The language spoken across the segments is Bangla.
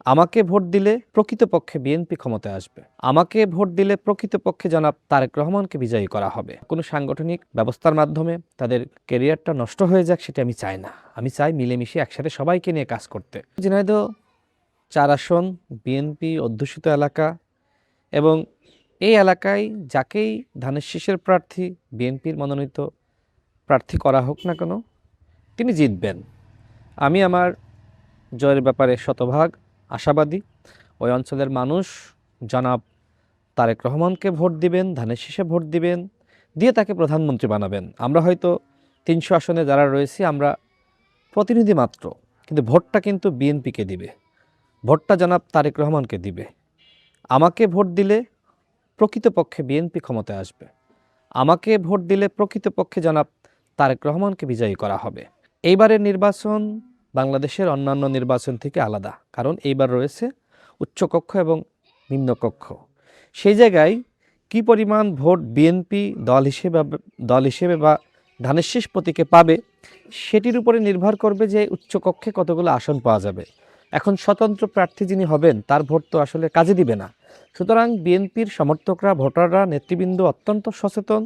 আমাকে ভোট দিলে প্রকৃতপক্ষে বিএনপি ক্ষমতায় আসবে। আমাকে ভোট দিলে প্রকৃতপক্ষে জনাব তারেক রহমানকে বিজয়ী করা হবে। কোনো সাংগঠনিক ব্যবস্থার মাধ্যমে তাদের ক্যারিয়ারটা নষ্ট হয়ে যাক সেটা আমি চাই না। আমি চাই মিলেমিশে একসাথে সবাইকে নিয়ে কাজ করতে। ঝিনাইদহ 4 আসন বিএনপি অধ্যুষিত এলাকা এবং এই এলাকায় যাকেই ধানের শীষের প্রার্থী বিএনপির মনোনীত প্রার্থী করা হোক না কেন তিনি জিতবেন। আমি আমার জয়ের ব্যাপারে শতভাগ আশাবাদী। ওই অঞ্চলের মানুষ জনাব তারেক রহমানকে ভোট দিবেন, ধানের শীষে ভোট দিবেন, দিয়ে তাকে প্রধানমন্ত্রী বানাবেন। আমরা হয়তো 300 আসনে যারা রয়েছি আমরা প্রতিনিধি মাত্র, কিন্তু ভোটটা কিন্তু বিএনপিকে দিবে, ভোটটা জনাব তারেক রহমানকে দিবে। আমাকে ভোট দিলে প্রকৃতপক্ষে বিএনপি ক্ষমতায় আসবে। আমাকে ভোট দিলে প্রকৃতপক্ষে জনাব তারেক রহমানকে বিজয়ী করা হবে। এইবারের নির্বাচন বাংলাদেশের অন্যান্য নির্বাচন থেকে আলাদা, কারণ এইবার রয়েছে উচ্চকক্ষ এবং নিম্নকক্ষ। সেই জায়গায় কি পরিমাণ ভোট বিএনপি দল হিসেবে বা ধানের শীষ প্রতীকে পাবে সেটির উপরে নির্ভর করবে যে উচ্চকক্ষে কতগুলো আসন পাওয়া যাবে। এখন স্বতন্ত্র প্রার্থী যিনি হবেন তার ভোট তো আসলে কাজে দিবে না। সুতরাং বিএনপির সমর্থকরা, ভোটাররা, নেতৃবৃন্দ অত্যন্ত সচেতন।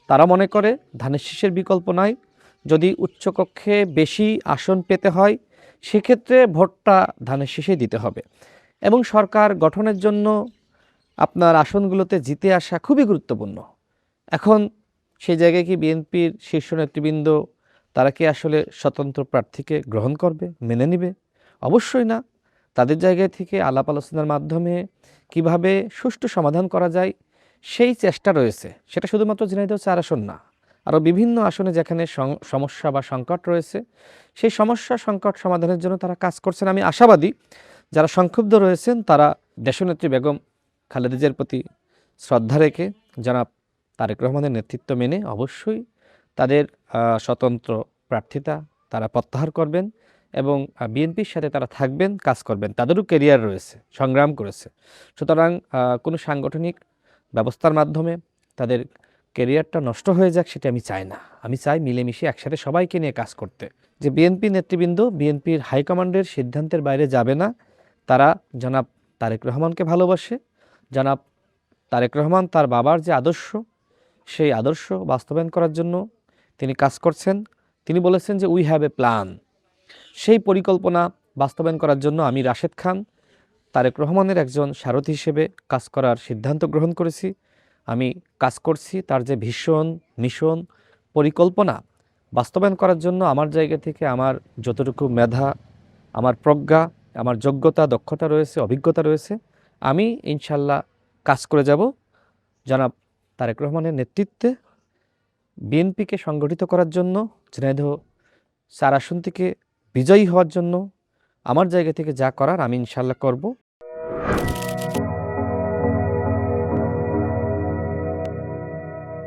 তারা মনে করে ধানের শীষের বিকল্প নাই। যদি উচ্চকক্ষে বেশি আসন পেতে হয় সেক্ষেত্রে ভোটটা ধানের শীষে দিতে হবে। এবং সরকার গঠনের জন্য আপনার আসনগুলোতে জিতে আসা খুবই গুরুত্বপূর্ণ। এখন সেই জায়গায় কি বিএনপির শীর্ষ নেতৃবৃন্দ তারা কি আসলে স্বতন্ত্র প্রার্থীকে গ্রহণ করবে, মেনে নেবে? অবশ্যই না। তাদের জায়গায় থেকে আলাপ আলোচনার মাধ্যমে কিভাবে সুষ্ঠু সমাধান করা যায় সেই চেষ্টা রয়েছে। সেটা শুধুমাত্র ঝিনাইদহ 4 আসন না, আরও বিভিন্ন আসনে যেখানে সমস্যা বা সংকট রয়েছে সেই সমস্যা সংকট সমাধানের জন্য তারা কাজ করছেন। আমি আশাবাদী যারা সংক্ষুব্ধ রয়েছেন তারা দেশনেত্রী বেগম খালেদা জিয়ার প্রতি শ্রদ্ধা রেখে জনাব তারেক রহমানের নেতৃত্ব মেনে অবশ্যই তাদের স্বতন্ত্র প্রার্থিতা তারা প্রত্যাহার করবেন এবং বিএনপির সাথে তারা থাকবেন, কাজ করবেন। তাদেরও ক্যারিয়ার রয়েছে, সংগ্রাম করেছে। সুতরাং কোনো সাংগঠনিক ব্যবস্থার মাধ্যমে তাদের ক্যারিয়ারটা নষ্ট হয়ে যাক সেটা আমি চাই না। আমি চাই মিলেমিশে একসাথে সবাইকে নিয়ে কাজ করতে। যে বিএনপি নেতৃবৃন্দ বিএনপির হাইকমান্ডের সিদ্ধান্তের বাইরে যাবে না। তারা জনাব তারেক রহমানকে ভালোবাসে। জনাব তারেক রহমান তার বাবার যে আদর্শ সেই আদর্শ বাস্তবায়ন করার জন্য তিনি কাজ করছেন। তিনি বলেছেন যে উই হ্যাভ এ প্ল্যান। সেই পরিকল্পনা বাস্তবায়ন করার জন্য আমি রাশেদ খান তারেক রহমানের একজন সারথি হিসেবে কাজ করার সিদ্ধান্ত গ্রহণ করেছি। আমি কাজ করছি তার যে ভীষণ মিশন পরিকল্পনা বাস্তবায়ন করার জন্য আমার জায়গা থেকে আমার যতটুকু মেধা, আমার প্রজ্ঞা, আমার যোগ্যতা, দক্ষতা রয়েছে, অভিজ্ঞতা রয়েছে, আমি ইনশাল্লাহ কাজ করে যাব জনাব তারেক রহমানের নেতৃত্বে বিএনপিকে সংগঠিত করার জন্য, ঝিনাইদহ 4 আসন থেকে বিজয়ী হওয়ার জন্য আমার জায়গা থেকে যা করার আমি ইনশাল্লাহ করব।